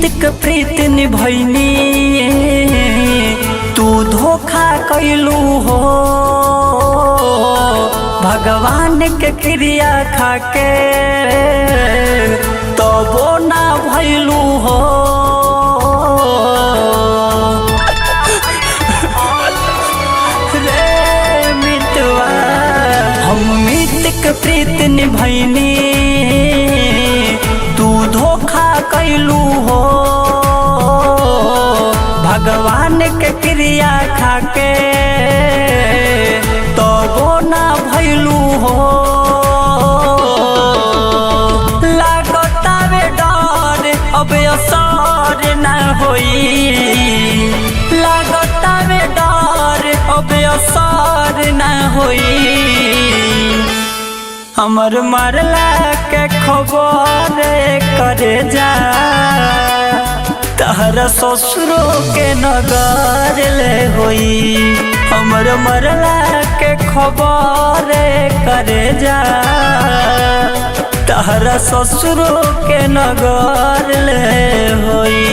मितक प्रीत निभैनी तू धोखा कैलू हो। भगवान के क्रिया खाके तबो ना भैलू हो। रे मितवा हम मितक प्रीत निभैनी तू धोखा कैलू हो। भगवान के क्रिया खाके तबो ना भैलू हो। लागतावे डर अब असर ना होई। लागतावे डर अब असर ना होई। हमर मरला के खबर करे जा तहरा ससुरो के नगर ले होई। हमर मरला के खबर करे जा तहरा ससुरो के नगर ले होई।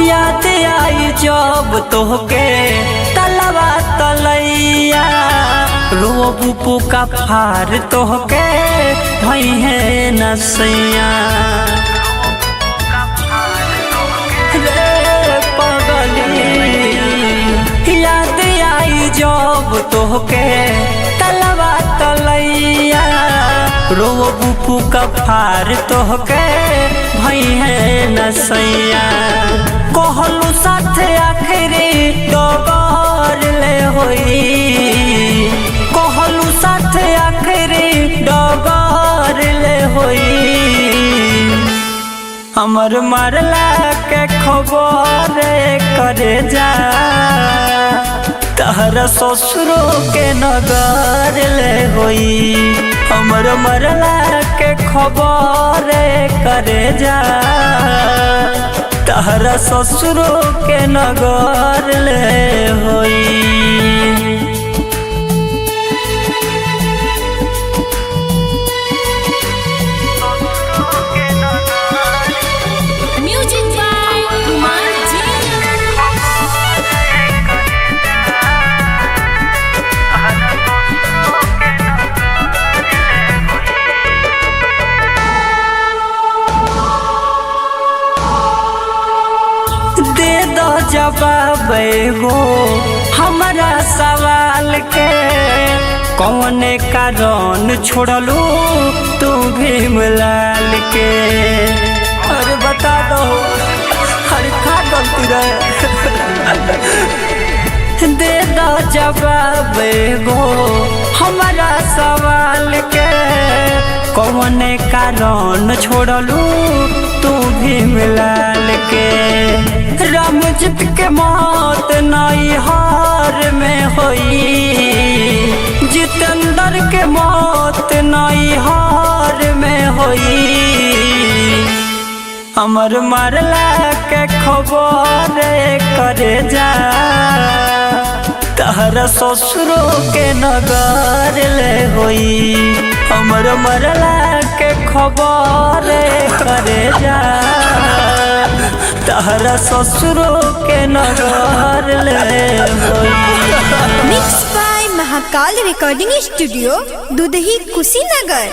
याद आई जब तोहके तलवा तलैया रोबू पुका फार तोहके भैहे नसैया। रे पगली याद आई जब तोहके तलवा तलैया रोबू पुका फार तोहके भैहे नसैया। कहलू साथे आखिरी डगर ले होई। कहलू साथे आखिरी डगर ले होई। हमर मरला के खबर करे जा तहरा ससुरो के नगर ले होई। हमर मरला के खबर करे जा तहरा ससुरो के नगर ले होई। दे दो जवाब हो हमारा सवाल के कौन कारण छोड़लू तू भीमलाल के। अरे बता दो अरे का गलती रहे। दे दो जवाब हो हमारा सवाल के कौन कारण छोड़लू तू भीमलाल के। रामजित के मौत नई हार में होई। जितेंद्र के मौत नई हार में होई। हमर मरला के खबर करे जा तहरा ससुरो के नगर ले होई। हमर मरला के खबर करे जा तहरा ससुरो के नगर ले होई। Mix by Mahakal recording studio Dudhahi Kushinagar.